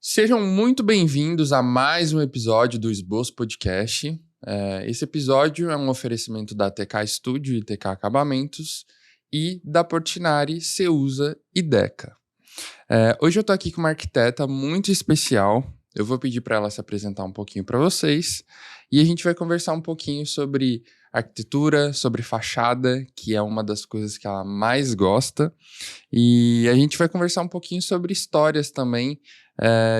Sejam muito bem-vindos a mais um episódio do Esboço Podcast. Esse episódio é um oferecimento da TK Studio e TK Acabamentos e da Portinari, Ceusa e Deca. Hoje eu tô aqui com uma arquiteta muito especial. Eu vou pedir para ela se apresentar um pouquinho para vocês e a gente vai conversar um pouquinho sobre arquitetura, sobre fachada, que é uma das coisas que ela mais gosta. E a gente vai conversar um pouquinho sobre histórias também,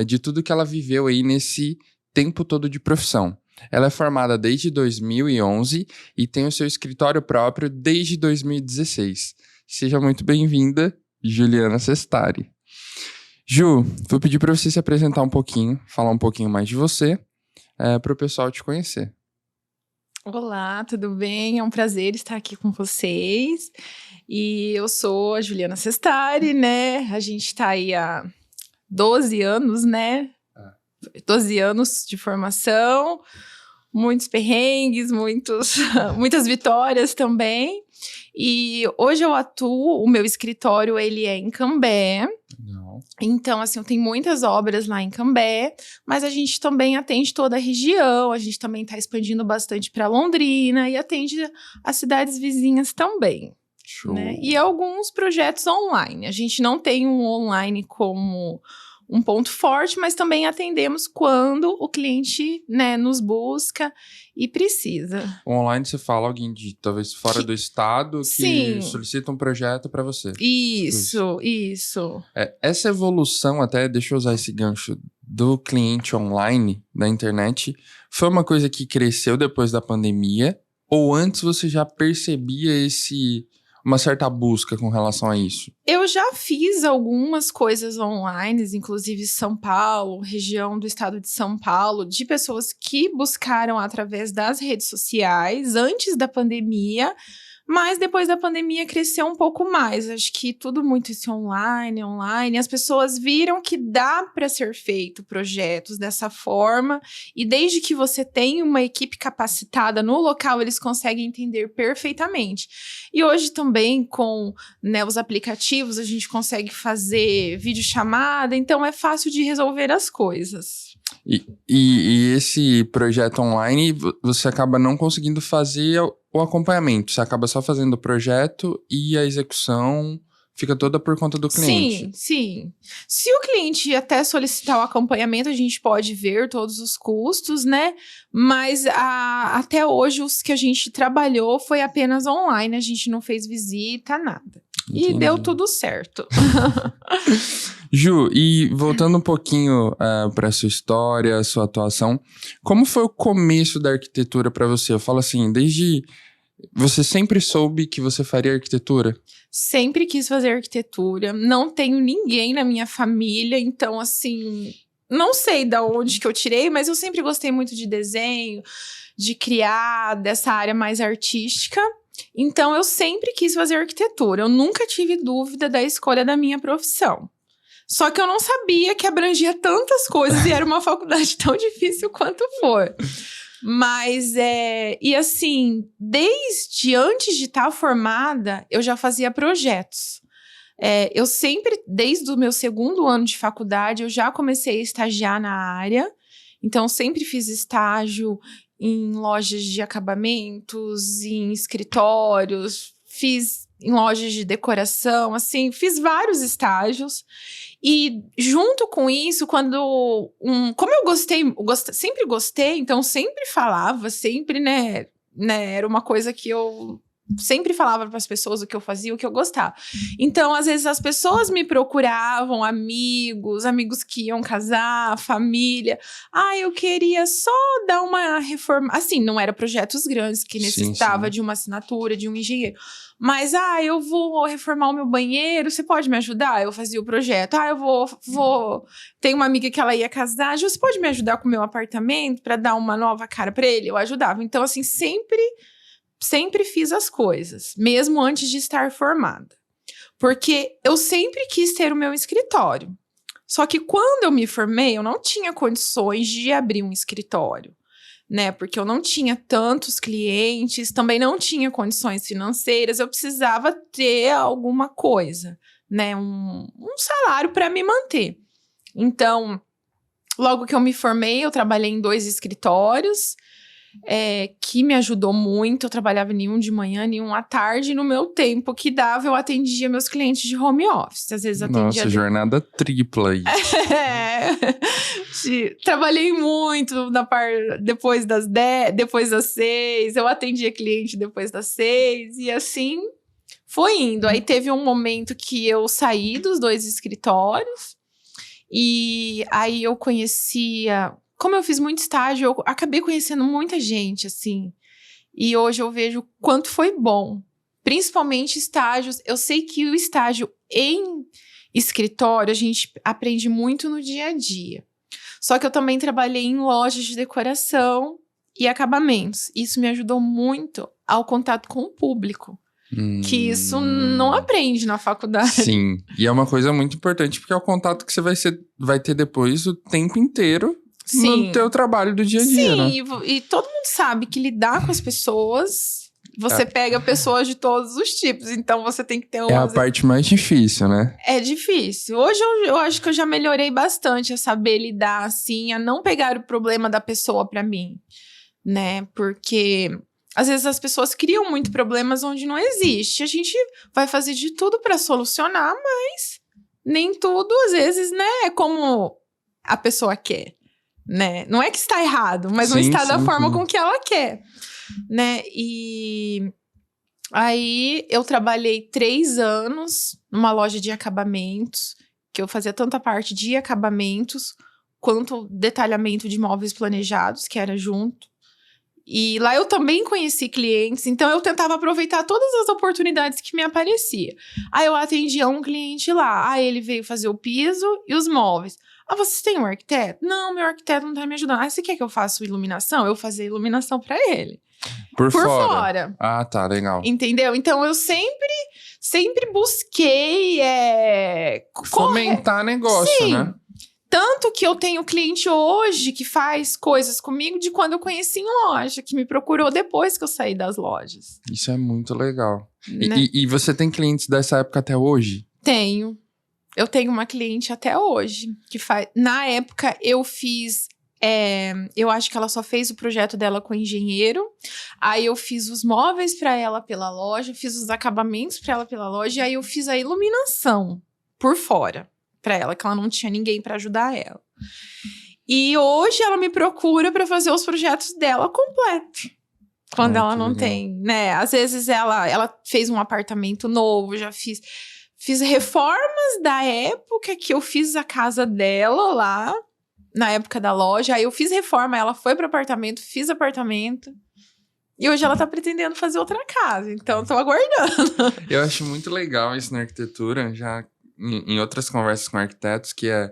de tudo que ela viveu aí nesse tempo todo de profissão. Ela é formada desde 2011 e tem o seu escritório próprio desde 2016. Seja muito bem-vinda, Juliana Sestari. Ju, vou pedir para você se apresentar um pouquinho, falar um pouquinho mais de você, para o pessoal te conhecer. Olá, tudo bem? É um prazer estar aqui com vocês. E eu sou a Juliana Sestari, né? A gente está aí há 12 anos, né? 12 anos de formação, muitos perrengues, muitas vitórias também. E hoje eu atuo, o meu escritório, ele é em Cambé. Então, assim, eu tenho muitas obras lá em Cambé, mas a gente também atende toda a região, a gente também está expandindo bastante para Londrina e atende as cidades vizinhas também. Show. Né? E alguns projetos online. A gente não tem um online como um ponto forte, mas também atendemos quando o cliente, né, nos busca e precisa. Online você fala alguém de talvez fora do estado que Sim. solicita um projeto para você. Isso. Essa evolução, até deixa eu usar esse gancho, do cliente online, da internet, foi uma coisa que cresceu depois da pandemia? Ou antes você já percebia uma certa busca com relação a isso? Eu já fiz algumas coisas online, inclusive São Paulo, região do estado de São Paulo, de pessoas que buscaram através das redes sociais antes da pandemia, mas depois da pandemia cresceu um pouco mais. Acho que tudo muito isso online. As pessoas viram que dá para ser feito projetos dessa forma e desde que você tem uma equipe capacitada no local, eles conseguem entender perfeitamente. E hoje também com, né, os aplicativos a gente consegue fazer videochamada, então é fácil de resolver as coisas. E esse projeto online, você acaba não conseguindo fazer o acompanhamento. Você acaba só fazendo o projeto e a execução fica toda por conta do cliente. Sim. Se o cliente até solicitar o acompanhamento, a gente pode ver todos os custos, né? Mas até hoje os que a gente trabalhou foi apenas online. A gente não fez visita, nada. Entendi. E deu tudo certo. Ju, e voltando um pouquinho para a sua história, a sua atuação, como foi o começo da arquitetura para você? Eu falo assim, desde... Você sempre soube que você faria arquitetura? Sempre quis fazer arquitetura. Não tenho ninguém na minha família, então, assim... Não sei de onde que eu tirei, mas eu sempre gostei muito de desenho, de criar, dessa área mais artística. Então, eu sempre quis fazer arquitetura. Eu nunca tive dúvida da escolha da minha profissão. Só que eu não sabia que abrangia tantas coisas e era uma faculdade tão difícil quanto foi. Mas, e assim, desde antes de estar formada, eu já fazia projetos. Eu sempre, desde o meu segundo ano de faculdade, eu já comecei a estagiar na área. Então, sempre fiz estágio em lojas de acabamentos, em escritórios, fiz em lojas de decoração, assim, fiz vários estágios. E junto com isso, como eu sempre gostei, então sempre falava, sempre, né, era uma coisa que eu sempre falava para as pessoas o que eu fazia, o que eu gostava. Então, às vezes, as pessoas me procuravam, amigos que iam casar, família. Eu queria só dar uma reforma. Assim, não eram projetos grandes que necessitava de uma assinatura, de um engenheiro. Mas, eu vou reformar o meu banheiro, você pode me ajudar? Eu fazia o projeto. Eu vou... Tem uma amiga que ela ia casar, você pode me ajudar com o meu apartamento para dar uma nova cara para ele? Eu ajudava. Então, assim, sempre fiz as coisas, mesmo antes de estar formada. Porque eu sempre quis ter o meu escritório. Só que quando eu me formei, eu não tinha condições de abrir um escritório. Né? Porque eu não tinha tantos clientes, também não tinha condições financeiras, eu precisava ter alguma coisa, né? Um salário para me manter. Então, Logo que eu me formei, eu trabalhei em 2 escritórios, que me ajudou muito. Eu trabalhava nenhum de manhã, nenhum à tarde. E no meu tempo que dava, eu atendia meus clientes de home office. Às vezes atendia... Nossa, jornada tripla aí. Trabalhei muito depois das 10, depois das 6. Eu atendia cliente depois das 6. E assim foi indo. Aí teve um momento que eu saí dos 2 escritórios. E aí eu conhecia... Como eu fiz muito estágio, eu acabei conhecendo muita gente, assim. E hoje eu vejo o quanto foi bom. Principalmente estágios. Eu sei que o estágio em escritório, a gente aprende muito no dia a dia. Só que eu também trabalhei em lojas de decoração e acabamentos. Isso me ajudou muito ao contato com o público. Que isso não aprende na faculdade. Sim, e é uma coisa muito importante, porque é o contato que você vai ter depois o tempo inteiro. Sim. No teu trabalho do dia a dia, né? Sim, e todo mundo sabe que lidar com as pessoas, você pega pessoas de todos os tipos, então você tem que ter É a parte mais difícil, né? É difícil. Hoje eu acho que eu já melhorei bastante a saber lidar, assim, a não pegar o problema da pessoa pra mim, né? Porque às vezes as pessoas criam muito problemas onde não existe. A gente vai fazer de tudo pra solucionar, mas nem tudo, às vezes, né, é como a pessoa quer. Né? Não é que está errado, mas não está da forma com que ela quer, né? E aí eu trabalhei 3 anos numa loja de acabamentos, que eu fazia tanto a parte de acabamentos quanto detalhamento de móveis planejados, que era junto. E lá eu também conheci clientes, então eu tentava aproveitar todas as oportunidades que me apareciam. Aí eu atendia um cliente lá, aí ele veio fazer o piso e os móveis. Ah, vocês têm um arquiteto? Não, meu arquiteto não tá me ajudando. Ah, você quer que eu faça iluminação? Eu fazia iluminação pra ele. Por fora. Ah, tá, legal. Entendeu? Então eu sempre busquei fomentar negócio, Sim. né? Tanto que eu tenho cliente hoje que faz coisas comigo de quando eu conheci em loja, que me procurou depois que eu saí das lojas. Isso é muito legal. Né? E você tem clientes dessa época até hoje? Tenho. Eu tenho uma cliente até hoje que faz. Na época eu fiz. Eu acho que ela só fez o projeto dela com o engenheiro. Aí eu fiz os móveis para ela pela loja, fiz os acabamentos para ela pela loja, e aí eu fiz a iluminação por fora para ela, que ela não tinha ninguém para ajudar ela. E hoje ela me procura para fazer os projetos dela completo. Quando ela não tem, né? Às vezes ela fez um apartamento novo, já fiz reformas da época que eu fiz a casa dela lá, na época da loja. Aí eu fiz reforma, ela foi pro apartamento, fiz apartamento. E hoje ela tá pretendendo fazer outra casa, então eu tô aguardando. Eu acho muito legal isso na arquitetura, já em outras conversas com arquitetos, que é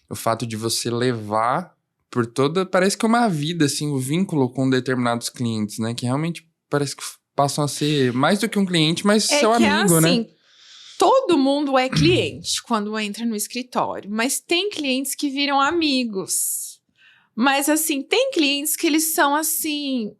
o fato de você levar por toda... Parece que é uma vida, assim, o vínculo com determinados clientes, né? Que realmente parece que passam a ser mais do que um cliente, mas seu amigo, assim, né? Todo mundo é cliente quando entra no escritório, mas tem clientes que viram amigos. Mas, assim, tem clientes que eles são, assim...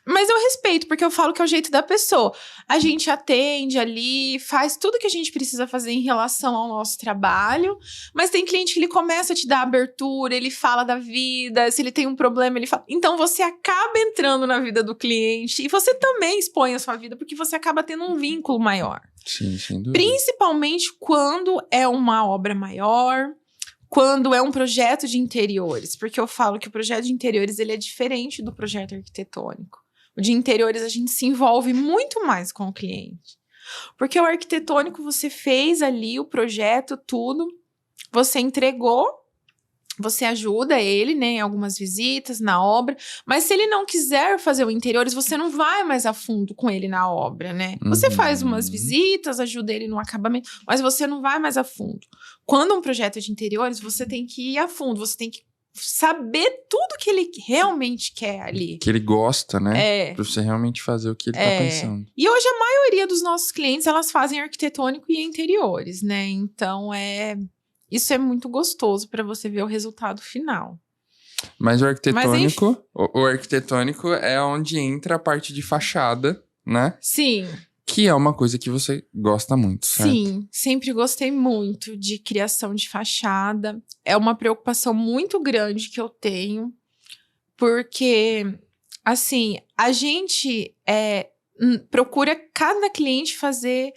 Mas eu respeito, porque eu falo que é o jeito da pessoa. A gente atende ali, faz tudo que a gente precisa fazer em relação ao nosso trabalho. Mas tem cliente que ele começa a te dar abertura, ele fala da vida, se ele tem um problema, ele fala... Então, você acaba entrando na vida do cliente. E você também expõe a sua vida, porque você acaba tendo um vínculo maior. Sim, sem dúvida. Principalmente quando é uma obra maior, quando é um projeto de interiores. Porque eu falo que o projeto de interiores ele é diferente do projeto arquitetônico. O de interiores a gente se envolve muito mais com o cliente. Porque o arquitetônico você fez ali o projeto, tudo, você entregou, você ajuda ele, né, em algumas visitas, na obra. Mas se ele não quiser fazer o interiores, você não vai mais a fundo com ele na obra, né? Você faz umas visitas, ajuda ele no acabamento, mas você não vai mais a fundo. Quando um projeto é de interiores, você tem que ir a fundo, você tem que saber tudo que ele realmente quer ali. Que ele gosta, né? Pra você realmente fazer o que ele tá pensando. E hoje a maioria dos nossos clientes, elas fazem arquitetônico e interiores, né? Então, isso é muito gostoso pra você ver o resultado final. Mas o arquitetônico, o arquitetônico é onde entra a parte de fachada, né? Sim. Que é uma coisa que você gosta muito, certo? Sim, sempre gostei muito de criação de fachada. É uma preocupação muito grande que eu tenho, porque, assim, a gente procura cada cliente fazer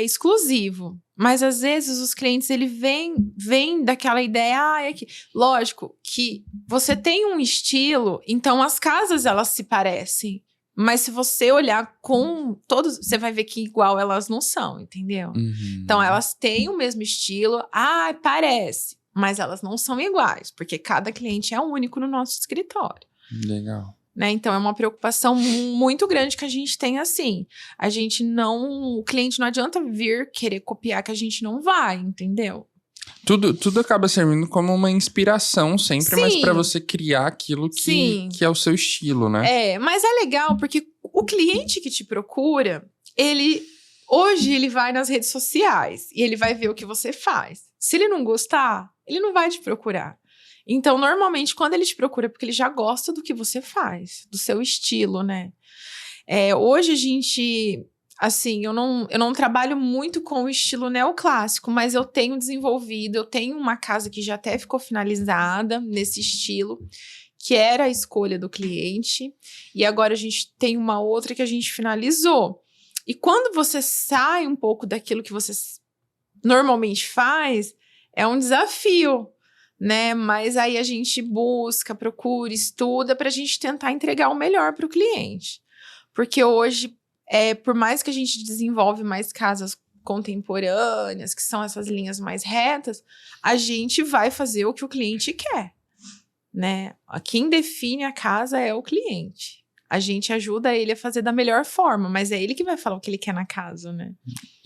exclusivo. Mas, às vezes, os clientes, ele vêm daquela ideia, lógico que você tem um estilo, então as casas, elas se parecem. Mas se você olhar com todos, você vai ver que igual elas não são, entendeu? Uhum. Então, elas têm o mesmo estilo. Parece. Mas elas não são iguais, porque cada cliente é único no nosso escritório. Legal. Né? Então, é uma preocupação muito grande que a gente tem, assim. A gente não... O cliente não adianta vir querer copiar que a gente não vai, entendeu? Tudo acaba servindo como uma inspiração sempre, Sim. mas pra você criar aquilo que é o seu estilo, né? Mas é legal porque o cliente que te procura, hoje ele vai nas redes sociais e ele vai ver o que você faz. Se ele não gostar, ele não vai te procurar. Então, normalmente, quando ele te procura, é porque ele já gosta do que você faz, do seu estilo, né? Hoje a gente... Assim, eu não trabalho muito com o estilo neoclássico, mas eu tenho desenvolvido, eu tenho uma casa que já até ficou finalizada nesse estilo, que era a escolha do cliente, e agora a gente tem uma outra que a gente finalizou. E quando você sai um pouco daquilo que você normalmente faz, é um desafio, né? Mas aí a gente busca, procura, estuda para a gente tentar entregar o melhor para o cliente. Porque hoje... por mais que a gente desenvolve mais casas contemporâneas, que são essas linhas mais retas, a gente vai fazer o que o cliente quer, né? Quem define a casa é o cliente. A gente ajuda ele a fazer da melhor forma, mas é ele que vai falar o que ele quer na casa, né?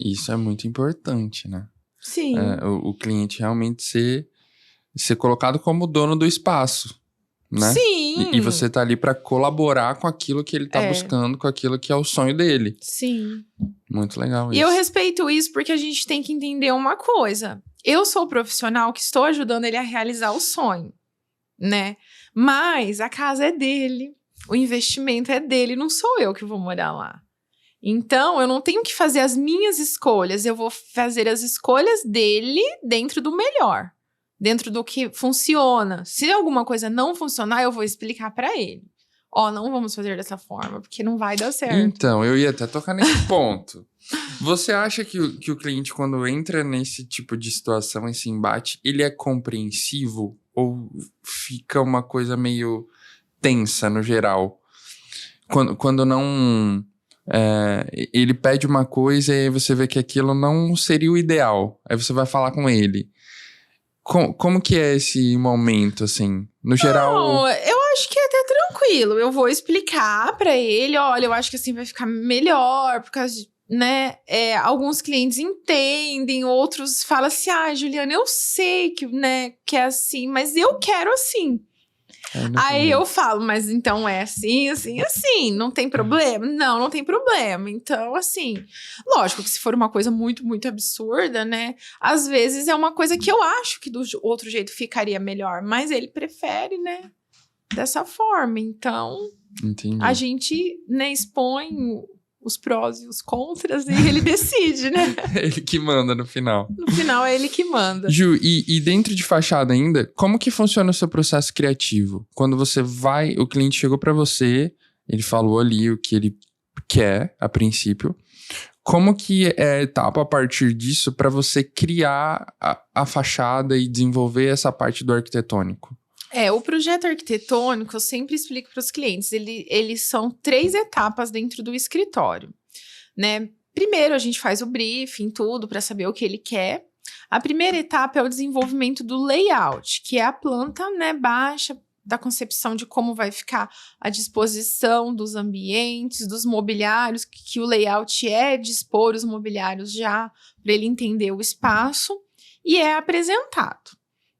Isso é muito importante, né? Sim. O cliente realmente ser colocado como dono do espaço, né? Sim. E você tá ali pra colaborar com aquilo que ele tá buscando, com aquilo que é o sonho dele. Sim. Muito legal isso. E eu respeito isso porque a gente tem que entender uma coisa. Eu sou o profissional que estou ajudando ele a realizar o sonho, né? Mas a casa é dele, o investimento é dele, não sou eu que vou morar lá. Então, eu não tenho que fazer as minhas escolhas, eu vou fazer as escolhas dele dentro do melhor. Dentro do que funciona. Se alguma coisa não funcionar, eu vou explicar pra ele. Não vamos fazer dessa forma, porque não vai dar certo. Então, eu ia até tocar nesse ponto. Você acha que o cliente, quando entra nesse tipo de situação, esse embate, ele é compreensivo? Ou fica uma coisa meio tensa no geral? Quando não... ele pede uma coisa e aí você vê que aquilo não seria o ideal. Aí você vai falar com ele. Como que é esse momento, assim? No geral... Não, eu acho que é até tranquilo. Eu vou explicar pra ele, olha, eu acho que assim vai ficar melhor, por causa de, né? Alguns clientes entendem, outros falam assim, Juliana, eu sei que, né, que é assim, mas eu quero assim. Aí eu falo, mas então é assim, assim, assim, não tem problema? Não tem problema. Então, assim, lógico que se for uma coisa muito, muito absurda, né? Às vezes é uma coisa que eu acho que do outro jeito ficaria melhor, mas ele prefere, né? Dessa forma. Então, Entendi. a gente, né, expõe os prós e os contras e ele decide, né? Ele que manda no final. No final é ele que manda. Ju, e dentro de fachada ainda, como que funciona o seu processo criativo? Quando você vai, o cliente chegou pra você, ele falou ali o que ele quer, a princípio. Como que é a etapa a partir disso pra você criar a fachada e desenvolver essa parte do arquitetônico? O projeto arquitetônico, eu sempre explico para os clientes, eles são 3 etapas dentro do escritório, né? Primeiro, a gente faz o briefing, tudo, para saber o que ele quer. A primeira etapa é o desenvolvimento do layout, que é a planta, né, baixa, da concepção de como vai ficar a disposição dos ambientes, dos mobiliários, que o layout é dispor os mobiliários já, para ele entender o espaço, e é apresentado,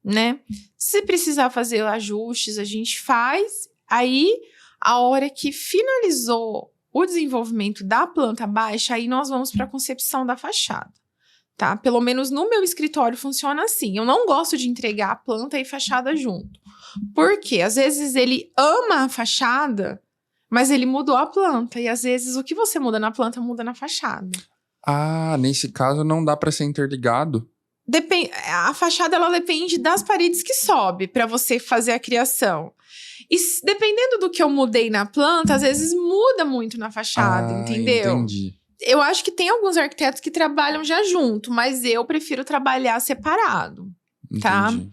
né? Se precisar fazer ajustes, a gente faz. Aí, a hora que finalizou o desenvolvimento da planta baixa, aí nós vamos para a concepção da fachada, tá? Pelo menos no meu escritório funciona assim. Eu não gosto de entregar a planta e fachada junto. Porque, às vezes, ele ama a fachada, mas ele mudou a planta. E às vezes o que você muda na planta, muda na fachada. Ah, nesse caso não dá pra ser interligado? A fachada, ela depende das paredes que sobe para você fazer a criação. E dependendo do que eu mudei na planta, às vezes muda muito na fachada, entendeu? Entendi. Eu acho que tem alguns arquitetos que trabalham já junto, mas eu prefiro trabalhar separado, tá? Entendi.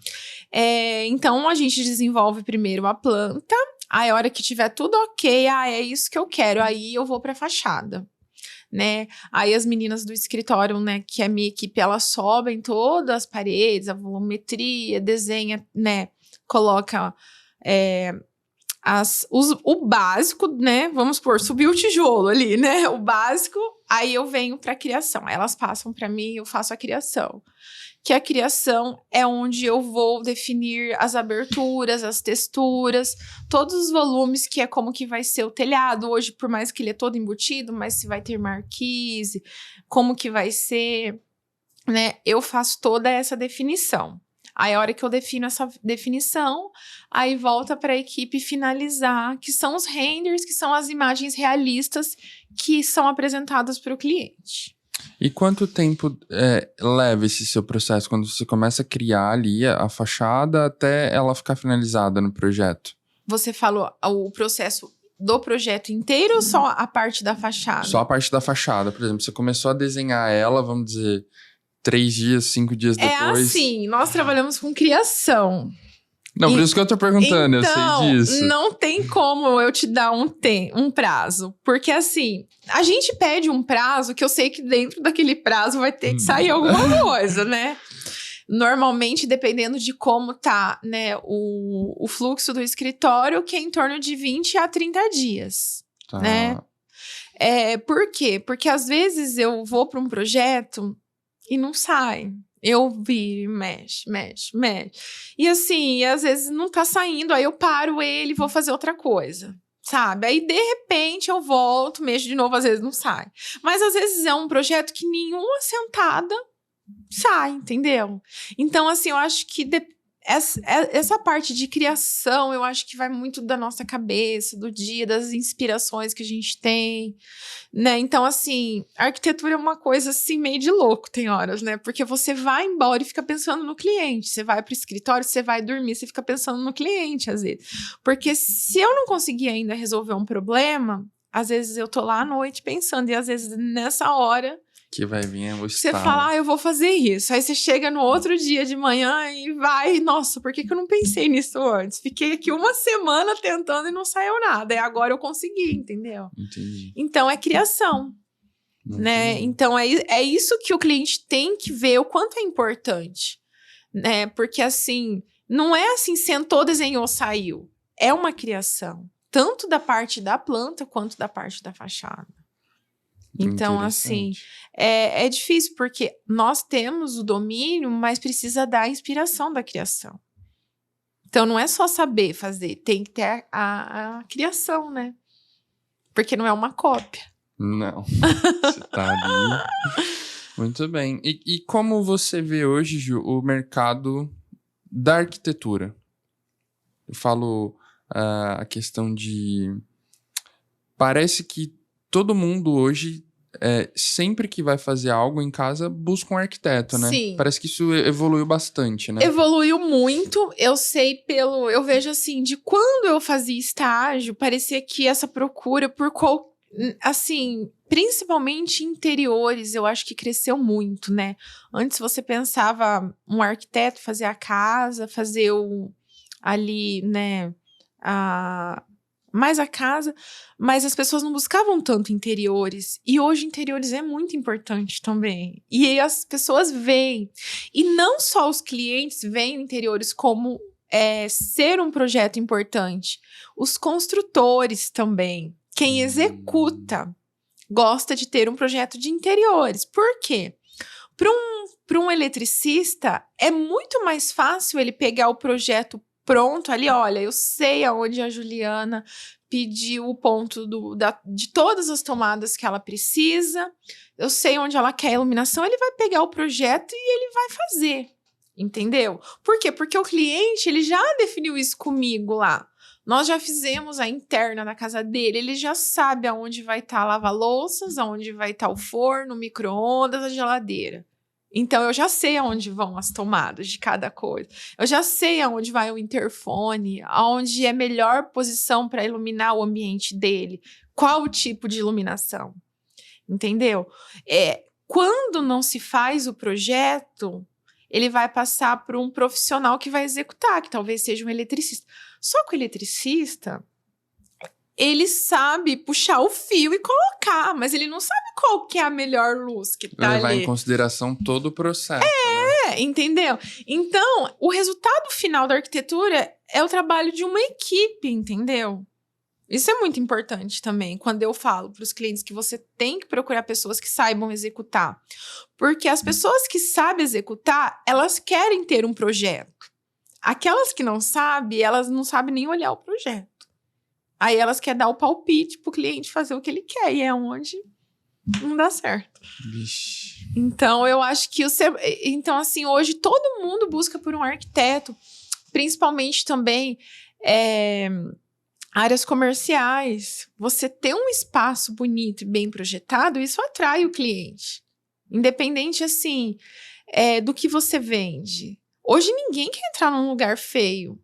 Então, a gente desenvolve primeiro a planta, aí a hora que tiver tudo ok, é isso que eu quero, aí eu vou pra fachada. Né? Aí as meninas do escritório, né, que é a minha equipe, elas sobem todas as paredes, a volumetria, desenha, né, coloca o básico, né, vamos supor, subiu o tijolo ali, né, o básico, aí eu venho para a criação, aí elas passam para mim, eu faço a criação. Que a criação é onde eu vou definir as aberturas, as texturas, todos os volumes, que é como que vai ser o telhado. Hoje, por mais que ele é todo embutido, mas se vai ter marquise, como que vai ser, né? Eu faço toda essa definição. Aí, a hora que eu defino essa definição, aí volta para a equipe finalizar, que são os renders, que são as imagens realistas que são apresentadas para o cliente. E quanto tempo leva esse seu processo, quando você começa a criar ali a fachada até ela ficar finalizada no projeto? Você falou o processo do projeto inteiro ou só a parte da fachada? Só a parte da fachada, por exemplo. Você começou a desenhar ela, vamos dizer, 3 dias, 5 dias depois. É assim, nós trabalhamos com criação. Não, por isso que eu tô perguntando, eu sei disso. Não tem como eu te dar um prazo. Porque assim, a gente pede um prazo que eu sei que dentro daquele prazo vai ter que sair alguma coisa, né? Normalmente, dependendo de como tá, né, o fluxo do escritório, que é em torno de 20 a 30 dias, né? Por quê? Porque às vezes eu vou para um projeto e não sai. Eu viro, mexe. E assim, às vezes não tá saindo, aí eu paro ele e vou fazer outra coisa, sabe? Aí, de repente, eu volto, mexo de novo, às vezes não sai. Mas, às vezes, é um projeto que nenhuma sentada sai, entendeu? Então, assim, eu acho que essa parte de criação, eu acho que vai muito da nossa cabeça, do dia, das inspirações que a gente tem, né? Então, assim, a arquitetura é uma coisa, assim, meio de louco, tem horas, né? Porque você vai embora e fica pensando no cliente. Você vai pro escritório, você vai dormir, você fica pensando no cliente, às vezes. Porque se eu não conseguir ainda resolver um problema, às vezes eu tô lá à noite pensando, e às vezes nessa hora que vai vir o você fala, eu vou fazer isso. Aí você chega no outro dia de manhã e vai, nossa, por que eu não pensei nisso antes? Fiquei aqui uma semana tentando e não saiu nada. E agora eu consegui, entendeu? Entendi. Então, é criação, né? Então, é isso que o cliente tem que ver, o quanto é importante, né? Porque, assim, não é assim, sentou, desenhou, saiu. É uma criação, tanto da parte da planta quanto da parte da fachada. Então, assim, é difícil, porque nós temos o domínio, mas precisa da inspiração da criação. Então, não é só saber fazer, tem que ter a criação, né? Porque não é uma cópia. Não, você tá ali. Muito bem. E como você vê hoje, Ju, o mercado da arquitetura? Eu falo a questão de... Parece que todo mundo hoje, sempre que vai fazer algo em casa, busca um arquiteto, né? Sim. Parece que isso evoluiu bastante, né? Evoluiu muito. Eu sei eu vejo assim, de quando eu fazia estágio, parecia que essa procura assim, principalmente interiores, eu acho que cresceu muito, né? Antes você pensava um arquiteto fazer a casa, fazer ali, né, mais a casa, mas as pessoas não buscavam tanto interiores. E hoje interiores é muito importante também. E as pessoas veem. E não só os clientes veem interiores como ser um projeto importante. Os construtores também. Quem executa gosta de ter um projeto de interiores. Por quê? Para um eletricista, é muito mais fácil ele pegar o projeto pronto ali, olha, eu sei aonde a Juliana pediu o ponto de todas as tomadas que ela precisa, eu sei onde ela quer a iluminação, ele vai pegar o projeto e ele vai fazer, entendeu? Por quê? Porque o cliente, ele já definiu isso comigo lá. Nós já fizemos a interna da casa dele, ele já sabe aonde vai estar lava-louças, aonde vai estar o forno, o micro-ondas, a geladeira. Então, eu já sei aonde vão as tomadas de cada coisa. Eu já sei aonde vai o interfone, aonde é a melhor posição para iluminar o ambiente dele. Qual o tipo de iluminação? Entendeu? Quando não se faz o projeto, ele vai passar por um profissional que vai executar, que talvez seja um eletricista. Só que o eletricista, ele sabe puxar o fio e colocar, mas ele não sabe qual que é a melhor luz que tá Levar ali. em consideração todo o processo, né? Entendeu? Então, o resultado final da arquitetura é o trabalho de uma equipe, entendeu? Isso é muito importante também, quando eu falo para os clientes que você tem que procurar pessoas que saibam executar. Porque as pessoas que sabem executar, elas querem ter um projeto. Aquelas que não sabem, elas não sabem nem olhar o projeto. Aí elas querem dar o palpite pro cliente fazer o que ele quer, e é onde não dá certo. Vixe. Então, eu acho que então, assim, hoje todo mundo busca por um arquiteto, principalmente também áreas comerciais. Você ter um espaço bonito e bem projetado, isso atrai o cliente. Independente, assim, do que você vende. Hoje ninguém quer entrar num lugar feio.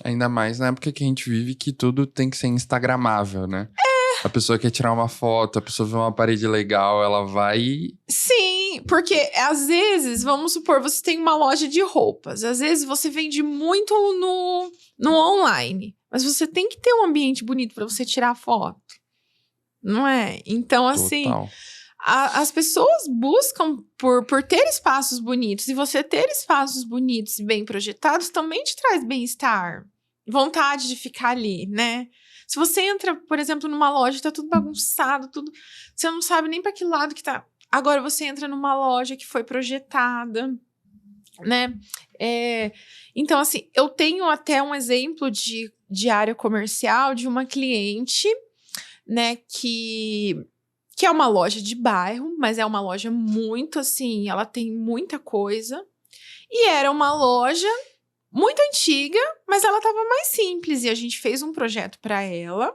Ainda mais na época que a gente vive, que tudo tem que ser instagramável, né? A pessoa quer tirar uma foto, a pessoa vê uma parede legal, ela vai... Sim, porque às vezes, vamos supor, você tem uma loja de roupas. Às vezes você vende muito no online. Mas você tem que ter um ambiente bonito para você tirar foto. Não é? Então, assim... Total. As pessoas buscam por ter espaços bonitos. E você ter espaços bonitos e bem projetados também te traz bem-estar. Vontade de ficar ali, né? Se você entra, por exemplo, numa loja e tá tudo bagunçado, tudo... Você não sabe nem para que lado que tá. Agora você entra numa loja que foi projetada, né? Então, assim, eu tenho até um exemplo de área comercial de uma cliente, né, que é uma loja de bairro, mas é uma loja muito, assim, ela tem muita coisa. E era uma loja muito antiga, mas ela estava mais simples. E a gente fez um projeto para ela.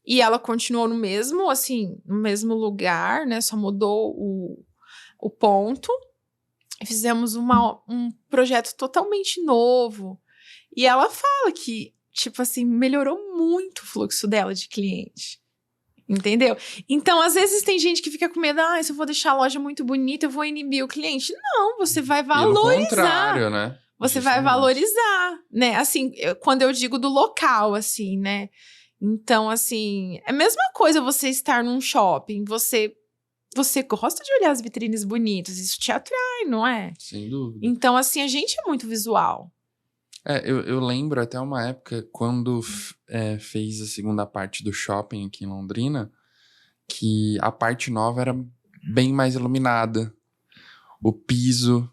E ela continuou no mesmo, assim, no mesmo lugar, né? Só mudou o ponto. Fizemos um projeto totalmente novo. E ela fala que, tipo assim, melhorou muito o fluxo dela de cliente. Entendeu? Então, às vezes tem gente que fica com medo, se eu vou deixar a loja muito bonita, eu vou inibir o cliente. Não, você vai valorizar. Pelo contrário, né? Você vai valorizar, né? Assim, quando eu digo do local, assim, né? Então, assim, é a mesma coisa você estar num shopping, você gosta de olhar as vitrines bonitas, isso te atrai, não é? Sem dúvida. Então, assim, a gente é muito visual. Eu lembro até uma época, quando fez a segunda parte do shopping aqui em Londrina, que a parte nova era bem mais iluminada. O piso,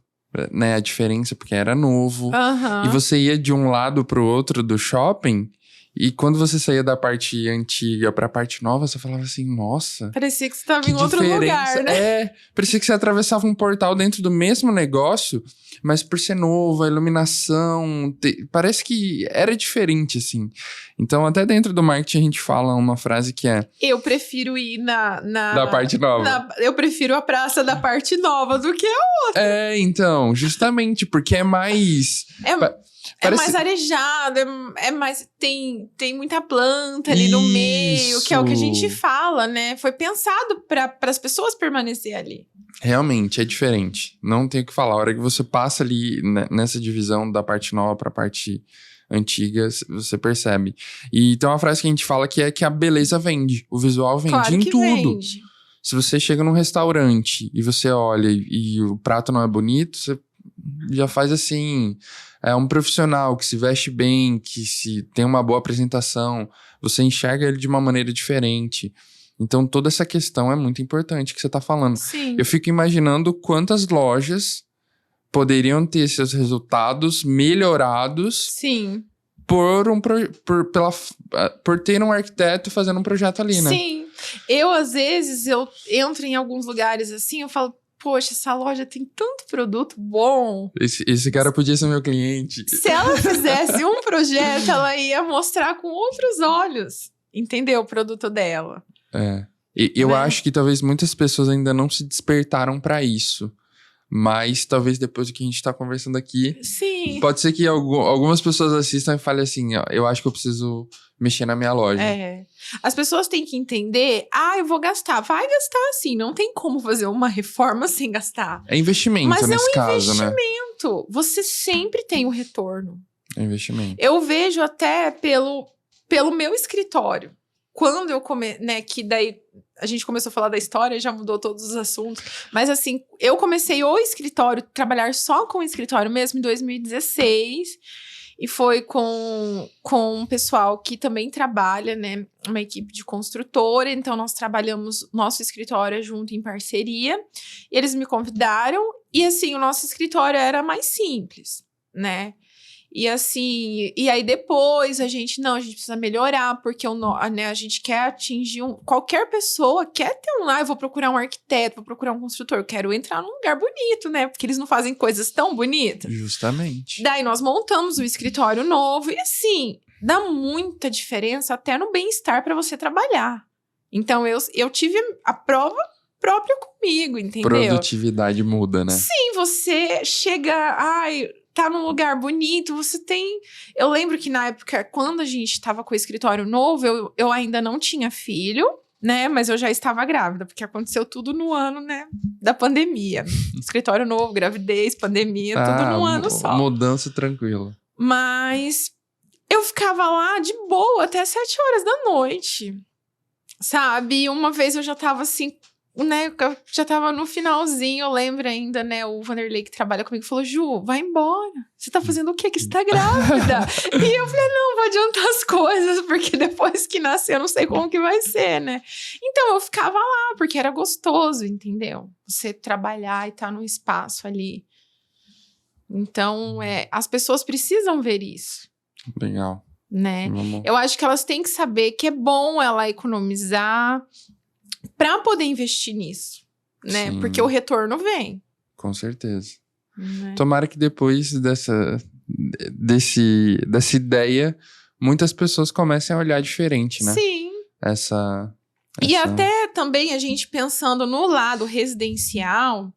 né, a diferença, porque era novo. Uhum. E você ia de um lado pro outro do shopping, e quando você saía da parte antiga pra parte nova, você falava assim, nossa... Parecia que você estava em outro lugar, né? Parecia que você atravessava um portal dentro do mesmo negócio, mas por ser novo, a iluminação... Parece que era diferente, assim. Então, até dentro do marketing, a gente fala uma frase que é... Eu prefiro ir da parte nova. Eu prefiro a praça da parte nova do que a outra. Então, justamente, porque é mais... É mais arejado, é mais... Tem muita planta ali no meio, que é o que a gente fala, né? Foi pensado para as pessoas permanecer ali. Realmente, é diferente. Não tem o que falar. A hora que você passa ali nessa divisão da parte nova pra parte antiga, você percebe. E tem uma frase que a gente fala que é que a beleza vende. O visual vende claro em que tudo. Vende. Se você chega num restaurante e você olha e o prato não é bonito, você já faz assim... É um profissional que se veste bem, que se tem uma boa apresentação, você enxerga ele de uma maneira diferente. Então, toda essa questão é muito importante que você está falando. Sim. Eu fico imaginando quantas lojas poderiam ter seus resultados melhorados Sim. por ter um arquiteto fazendo um projeto ali, né? Sim. Às vezes, eu entro em alguns lugares assim, eu falo, poxa, essa loja tem tanto produto bom. Esse cara podia ser meu cliente. Se ela fizesse um projeto, ela ia mostrar com outros olhos, entendeu? O produto dela. E eu Né? acho que talvez muitas pessoas ainda não se despertaram pra isso. Mas talvez depois do que a gente tá conversando aqui, Sim. pode ser que algumas pessoas assistam e falem assim, ó, eu acho que eu preciso mexer na minha loja. As pessoas têm que entender, eu vou gastar. Vai gastar sim, não tem como fazer uma reforma sem gastar. É investimento Mas nesse é um caso, né? investimento. Você sempre tem o retorno. É investimento. Eu vejo até pelo meu escritório. Quando eu que daí a gente começou a falar da história, já mudou todos os assuntos. Mas assim, eu comecei o escritório, trabalhar só com o escritório mesmo em 2016. E foi com um pessoal que também trabalha, né? Uma equipe de construtora. Então, nós trabalhamos nosso escritório junto em parceria. E eles me convidaram. E assim, o nosso escritório era mais simples, né? E assim, e aí depois a gente precisa melhorar, porque a gente quer atingir qualquer pessoa quer ter eu vou procurar um arquiteto, vou procurar um construtor, eu quero entrar num lugar bonito, né? Porque eles não fazem coisas tão bonitas. Justamente. Daí nós montamos o escritório novo e assim, dá muita diferença até no bem-estar para você trabalhar. Então eu tive a prova própria comigo, entendeu? Produtividade muda, né? Sim, você chega, tá num lugar bonito, você tem... Eu lembro que na época, quando a gente tava com o escritório novo, eu ainda não tinha filho, né? Mas eu já estava grávida, porque aconteceu tudo no ano, né? Da pandemia. Escritório novo, gravidez, pandemia, tudo num ano só. Mudança tranquila. Mas eu ficava lá de boa até 7 horas da noite, sabe? E uma vez eu já tava assim... né, eu já tava no finalzinho, eu lembro ainda, né, o Vanderlei que trabalha comigo falou, Ju, vai embora, você tá fazendo o quê? Que você tá grávida? E eu falei, não, vou adiantar as coisas, porque depois que nascer eu não sei como que vai ser, né? Então eu ficava lá, porque era gostoso, entendeu? Você trabalhar e estar num espaço ali. Então, as pessoas precisam ver isso. Legal. Né? Eu acho que elas têm que saber que é bom ela economizar para poder investir nisso, né? Sim. Porque o retorno vem. Com certeza. Né? Tomara que depois dessa ideia, muitas pessoas comecem a olhar diferente, né? Sim. E até também a gente pensando no lado residencial,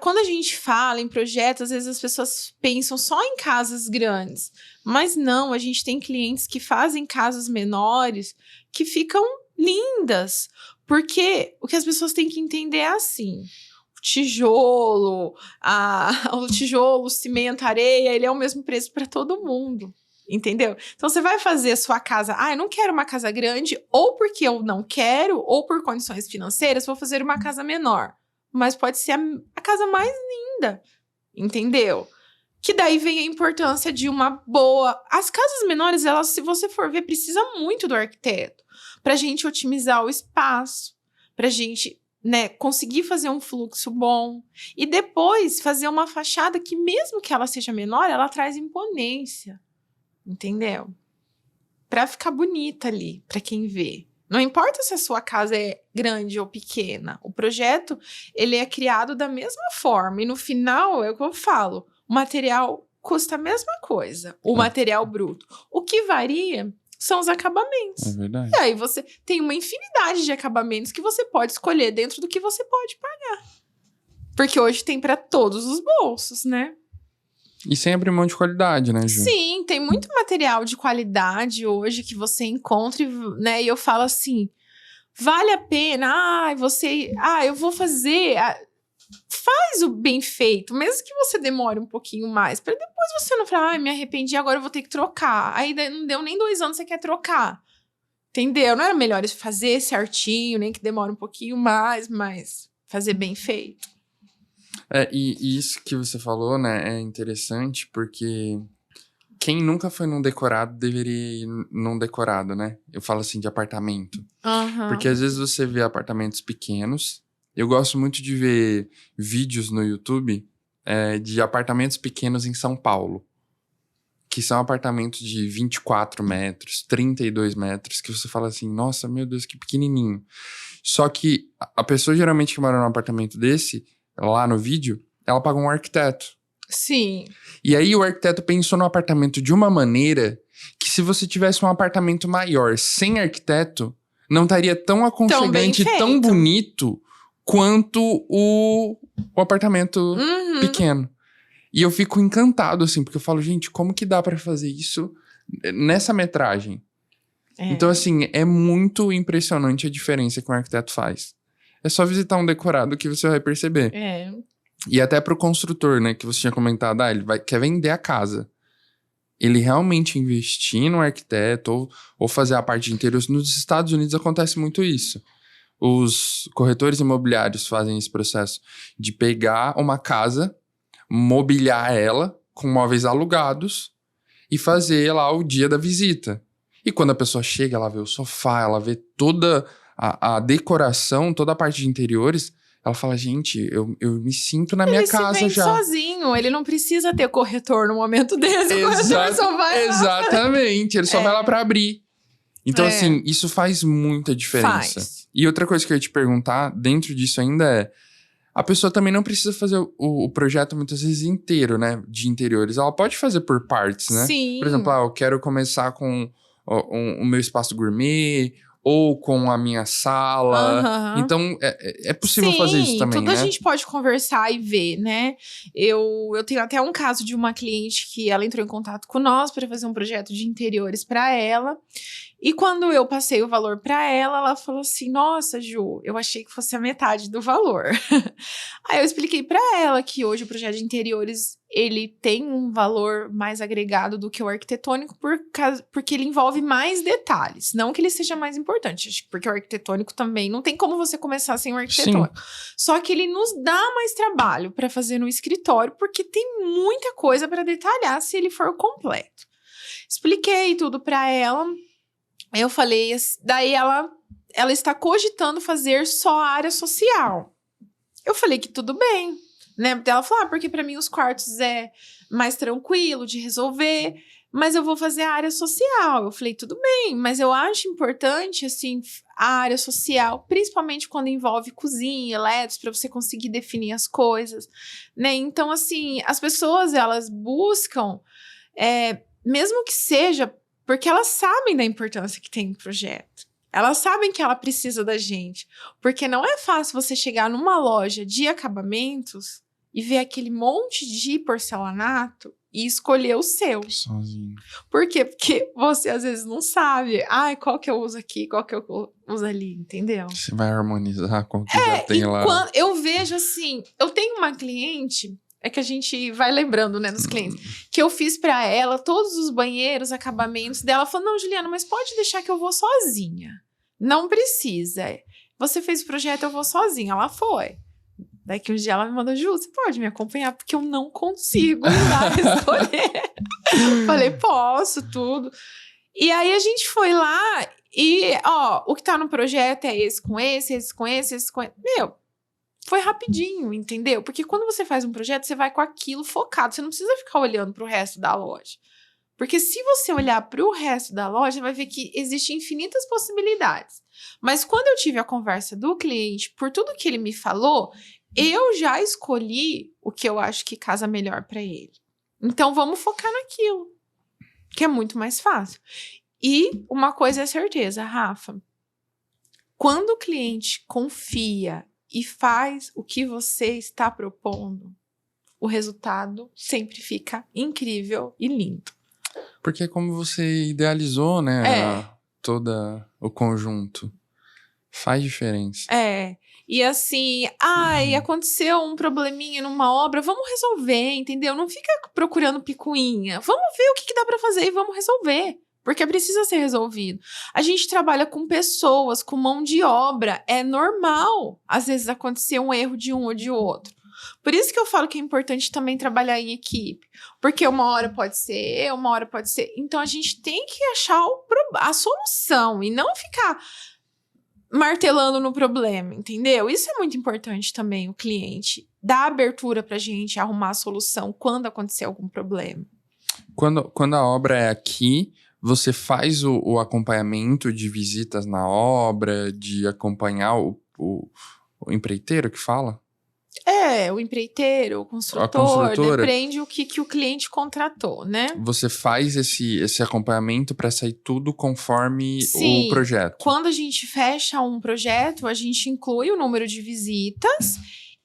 quando a gente fala em projetos, às vezes as pessoas pensam só em casas grandes. Mas não, a gente tem clientes que fazem casas menores que ficam lindas. Porque o que as pessoas têm que entender é assim: o tijolo, o cimento, a areia, ele é o mesmo preço para todo mundo. Entendeu? Então, você vai fazer a sua casa... eu não quero uma casa grande, ou porque eu não quero, ou por condições financeiras, vou fazer uma casa menor. Mas pode ser a casa mais linda, entendeu? Que daí vem a importância de uma boa... As casas menores, elas, se você for ver, precisa muito do arquiteto. Pra gente otimizar o espaço, pra gente, né, conseguir fazer um fluxo bom. E depois fazer uma fachada que, mesmo que ela seja menor, ela traz imponência. Entendeu? Pra ficar bonita ali, pra quem vê. Não importa se a sua casa é grande ou pequena. O projeto, ele é criado da mesma forma. E no final, é o que eu falo. O material custa a mesma coisa. O material bruto. O que varia são os acabamentos. É verdade. E aí você tem uma infinidade de acabamentos que você pode escolher dentro do que você pode pagar. Porque hoje tem para todos os bolsos, né? E sem abrir mão de qualidade, né, Ju? Sim, tem muito material de qualidade hoje que você encontra, né? E eu falo assim, vale a pena, eu vou fazer... Faz o bem feito, mesmo que você demore um pouquinho mais, para depois você não falar, me arrependi, agora eu vou ter que trocar. Aí não deu nem 2 anos, você quer trocar. Entendeu? Não era melhor fazer certinho, nem que demore um pouquinho mais, mas fazer bem feito. E isso que você falou, né, é interessante porque quem nunca foi num decorado deveria ir num decorado, né? Eu falo assim, de apartamento. Uhum. Porque às vezes você vê apartamentos pequenos. Eu gosto muito de ver vídeos no YouTube de apartamentos pequenos em São Paulo. que são apartamentos de 24 metros, 32 metros, que você fala assim, nossa, meu Deus, que pequenininho. Só que a pessoa geralmente que mora num apartamento desse, lá no vídeo, ela paga um arquiteto. Sim. E aí o arquiteto pensou no apartamento de uma maneira que se você tivesse um apartamento maior sem arquiteto, não estaria tão aconchegante, tão bonito quanto o apartamento pequeno. E eu fico encantado, assim, porque eu falo, gente, como que dá pra fazer isso nessa metragem? Então, assim, é muito impressionante a diferença que um arquiteto faz. É só visitar um decorado que você vai perceber. E até pro construtor, né, que você tinha comentado, ele quer vender a casa. Ele realmente investir no arquiteto ou fazer a parte de interiores. Nos Estados Unidos acontece muito isso. Os corretores imobiliários fazem esse processo de pegar uma casa, mobiliar ela com móveis alugados e fazer lá o dia da visita. E quando a pessoa chega, ela vê o sofá, ela vê toda a decoração, toda a parte de interiores, ela fala, gente, eu me sinto na minha casa ele se já. vende sozinho, ele não precisa ter corretor no momento desse, o corretor só vai lá. Exatamente, ele só vai lá pra abrir. Então, assim, isso faz muita diferença. E outra coisa que eu ia te perguntar, dentro disso ainda é, a pessoa também não precisa fazer o projeto muitas vezes inteiro, né, de interiores. Ela pode fazer por partes, né? Sim. Por exemplo, eu quero começar com o meu espaço gourmet, ou com a minha sala. Então, é possível fazer isso também, tudo né? a gente pode conversar e ver, né? Eu tenho até um caso de uma cliente que ela entrou em contato com nós para fazer um projeto de interiores para ela. E quando eu passei o valor para ela, ela falou assim, nossa, Ju, eu achei que fosse a metade do valor. Aí eu expliquei para ela que hoje o projeto de interiores, ele tem um valor mais agregado do que o arquitetônico porque ele envolve mais detalhes. Não que ele seja mais importante, porque o arquitetônico também não tem como você começar sem o arquitetônico. Só que ele nos dá mais trabalho para fazer no escritório, porque tem muita coisa para detalhar se ele for completo. Expliquei tudo para ela. Eu falei, daí ela está cogitando fazer só a área social. Eu falei que tudo bem, né? Ela falou, porque para mim os quartos é mais tranquilo de resolver, mas eu vou fazer a área social. Eu falei, tudo bem, mas eu acho importante, assim, a área social, principalmente quando envolve cozinha, elétricos, para você conseguir definir as coisas, né? Então, assim, as pessoas, elas buscam, mesmo que seja porque elas sabem da importância que tem no projeto. Elas sabem que ela precisa da gente. Porque não é fácil você chegar numa loja de acabamentos e ver aquele monte de porcelanato e escolher o seu. Sozinho. Por quê? Porque você às vezes não sabe. Qual que eu uso aqui, qual que eu uso ali, entendeu? Você vai harmonizar com o que já tem lá. Eu vejo assim, eu tenho uma cliente... É que a gente vai lembrando, né, dos clientes. Que eu fiz pra ela todos os banheiros, acabamentos dela. Ela falou, não, Juliana, mas pode deixar que eu vou sozinha. Não precisa. Você fez o projeto, eu vou sozinha. Ela foi. Daqui um dia ela me mandou, Ju, você pode me acompanhar? Porque eu não consigo ir lá escolher. Falei, posso, tudo. E aí a gente foi lá e, o que tá no projeto é esse com esse, esse com esse, esse com esse. Foi rapidinho, entendeu? Porque quando você faz um projeto, você vai com aquilo focado. Você não precisa ficar olhando para o resto da loja. Porque se você olhar para o resto da loja, vai ver que existem infinitas possibilidades. Mas quando eu tive a conversa do cliente, por tudo que ele me falou, eu já escolhi o que eu acho que casa melhor para ele. Então, vamos focar naquilo, que é muito mais fácil. E uma coisa é certeza, Rafa. Quando o cliente confia e faz o que você está propondo, o resultado sempre fica incrível e lindo. Porque é como você idealizou, né? Todo o conjunto. Faz diferença. E assim, aconteceu um probleminha numa obra, vamos resolver, entendeu? Não fica procurando picuinha. Vamos ver o que dá pra fazer e vamos resolver. Porque precisa ser resolvido. A gente trabalha com pessoas, com mão de obra. É normal, às vezes, acontecer um erro de um ou de outro. Por isso que eu falo que é importante também trabalhar em equipe. Porque uma hora pode ser eu, uma hora pode ser... Então, a gente tem que achar a solução e não ficar martelando no problema, entendeu? Isso é muito importante também, o cliente. Dar abertura pra gente arrumar a solução quando acontecer algum problema. Quando a obra é aqui, você faz o acompanhamento de visitas na obra, de acompanhar o empreiteiro que fala? O empreiteiro, o A construtor, construtora? depende o que o cliente contratou, né? Você faz esse acompanhamento para sair tudo conforme o Sim. projeto? Quando a gente fecha um projeto, a gente inclui o número de visitas.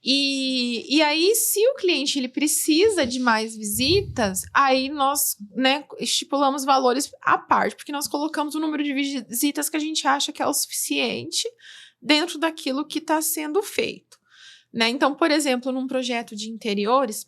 E aí, se o cliente ele precisa de mais visitas, aí nós, né, estipulamos valores à parte, porque nós colocamos o número de visitas que a gente acha que é o suficiente dentro daquilo que está sendo feito, né? Então, por exemplo, num projeto de interiores,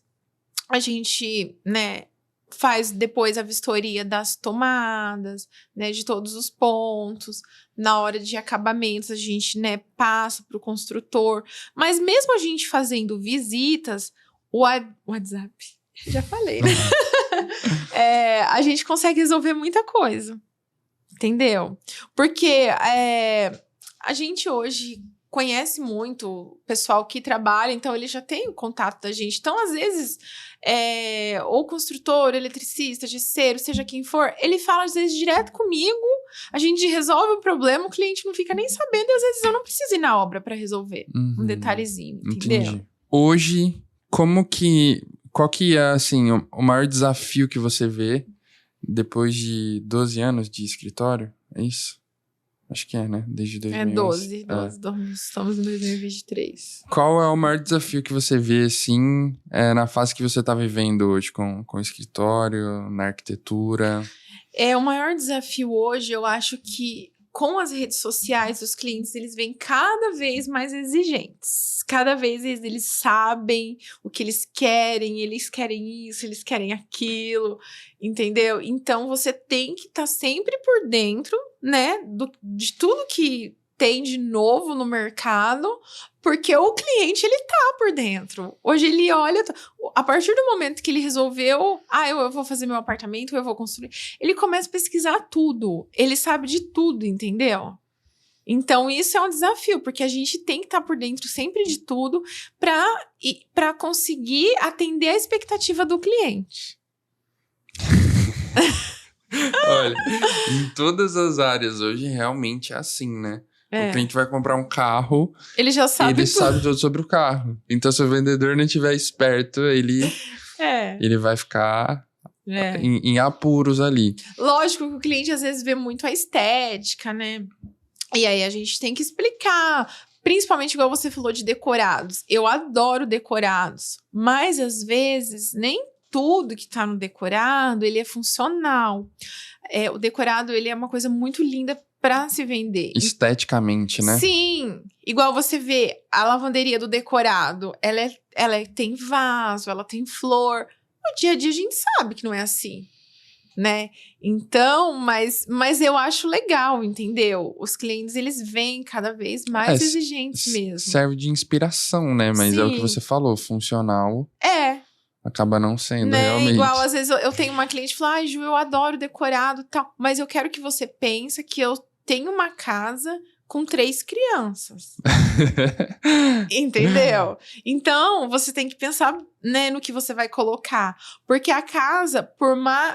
a gente, né, faz depois a vistoria das tomadas, né, de todos os pontos. Na hora de acabamentos, a gente, né, passa para o construtor. Mas mesmo a gente fazendo visitas, o WhatsApp, já falei, né? A gente consegue resolver muita coisa, entendeu? Porque a gente hoje conhece muito o pessoal que trabalha, então ele já tem o contato da gente. Então, às vezes, ou construtor, eletricista, gesseiro, seja quem for, ele fala, às vezes, direto comigo, a gente resolve o problema, o cliente não fica nem sabendo, e às vezes eu não preciso ir na obra para resolver um detalhezinho, entendeu? Entendi. Hoje, qual que é, assim, o maior desafio que você vê depois de 12 anos de escritório? É isso? Acho que é, né? Desde 2011. 12, estamos em 2023. Qual é o maior desafio que você vê, assim, na fase que você está vivendo hoje com o escritório, na arquitetura? O maior desafio hoje, eu acho que com as redes sociais, os clientes, eles vêm cada vez mais exigentes. Cada vez eles sabem o que eles querem isso, eles querem aquilo, entendeu? Então, você tem que estar sempre por dentro, né, de tudo que tem de novo no mercado, porque o cliente, ele tá por dentro. Hoje ele olha, a partir do momento que ele resolveu, eu vou fazer meu apartamento, eu vou construir, ele começa a pesquisar tudo, ele sabe de tudo, entendeu? Então, isso é um desafio, porque a gente tem que estar por dentro sempre de tudo para conseguir atender a expectativa do cliente. Olha, em todas as áreas hoje realmente é assim, né? O cliente vai comprar um carro, ele já sabe ele tudo. sabe tudo sobre o carro. Então, se o vendedor não estiver esperto, ele vai ficar em apuros ali. Lógico que o cliente às vezes vê muito a estética, né? E aí a gente tem que explicar, principalmente igual você falou de decorados. Eu adoro decorados, mas às vezes nem tudo que tá no decorado, ele é funcional. O decorado, ele é uma coisa muito linda para se vender. Esteticamente, né? Sim. Igual você vê, a lavanderia do decorado, ela tem vaso, ela tem flor. No dia a dia a gente sabe que não é assim, né? Então, mas eu acho legal, entendeu? Os clientes, eles vêm cada vez mais exigentes mesmo. Serve de inspiração, né? Mas é o que você falou, funcional. Acaba não sendo, né? Realmente. Igual, às vezes, eu tenho uma cliente que fala, Ju, eu adoro decorado e tal, mas eu quero que você pense que eu tenho uma casa com 3 crianças. Entendeu? Então, você tem que pensar, né, no que você vai colocar. Porque a casa,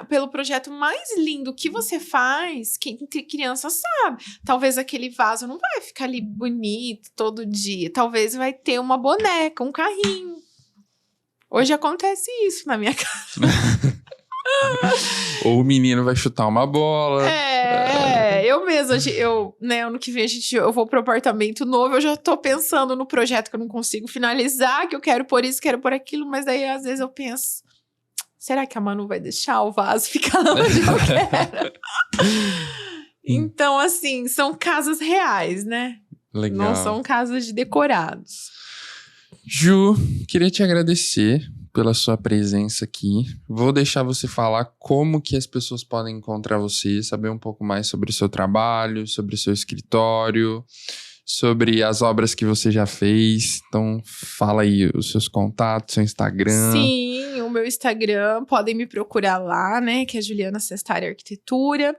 pelo projeto mais lindo que você faz, quem tem criança sabe. Talvez aquele vaso não vai ficar ali bonito todo dia. Talvez vai ter uma boneca, um carrinho. Hoje acontece isso na minha casa. Ou o menino vai chutar uma bola. Eu mesma, ano que vem eu vou pro apartamento novo, eu já tô pensando no projeto que eu não consigo finalizar, que eu quero por isso, quero por aquilo, mas daí às vezes eu penso, será que a Manu vai deixar o vaso ficar onde eu quero? Então, assim, são casas reais, né? Legal. Não são casas de decorados. Ju, queria te agradecer pela sua presença aqui. Vou deixar você falar como que as pessoas podem encontrar você, saber um pouco mais sobre o seu trabalho, sobre o seu escritório, sobre as obras que você já fez. Então, fala aí os seus contatos, seu Instagram. Sim, o meu Instagram, podem me procurar lá, né? Que é Juliana Sestari Arquitetura.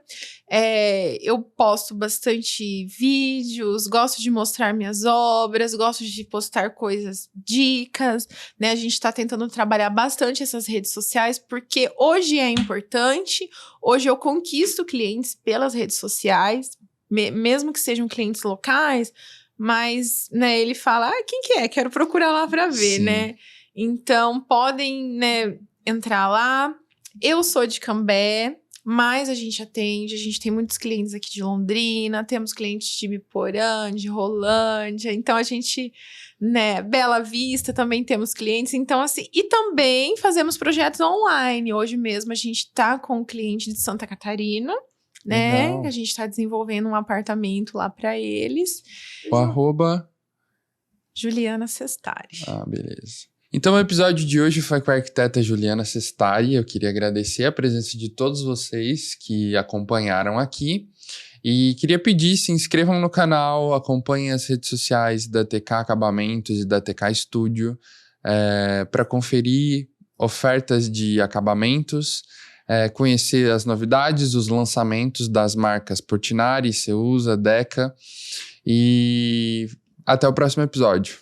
Eu posto bastante vídeos, gosto de mostrar minhas obras, gosto de postar coisas, dicas, né? A gente está tentando trabalhar bastante essas redes sociais, porque hoje é importante, hoje eu conquisto clientes pelas redes sociais, mesmo que sejam clientes locais, mas, né, ele fala, quem que é? Quero procurar lá para ver, Sim. né? Então, podem, né, entrar lá. Eu sou de Cambé, mas a gente atende, a gente tem muitos clientes aqui de Londrina, temos clientes de Biporã, de Rolândia, então a gente, né, Bela Vista também temos clientes, então assim, e também fazemos projetos online. Hoje mesmo a gente tá com um cliente de Santa Catarina, né, Legal. a gente está desenvolvendo um apartamento lá para eles. O arroba... Juliana Sestari. Beleza. Então, o episódio de hoje foi com a arquiteta Juliana Sestari. Eu queria agradecer a presença de todos vocês que acompanharam aqui. E queria pedir, se inscrevam no canal, acompanhem as redes sociais da TK Acabamentos e da TK Studio para conferir ofertas de acabamentos, conhecer as novidades, os lançamentos das marcas Portinari, Ceusa, Deca. E até o próximo episódio.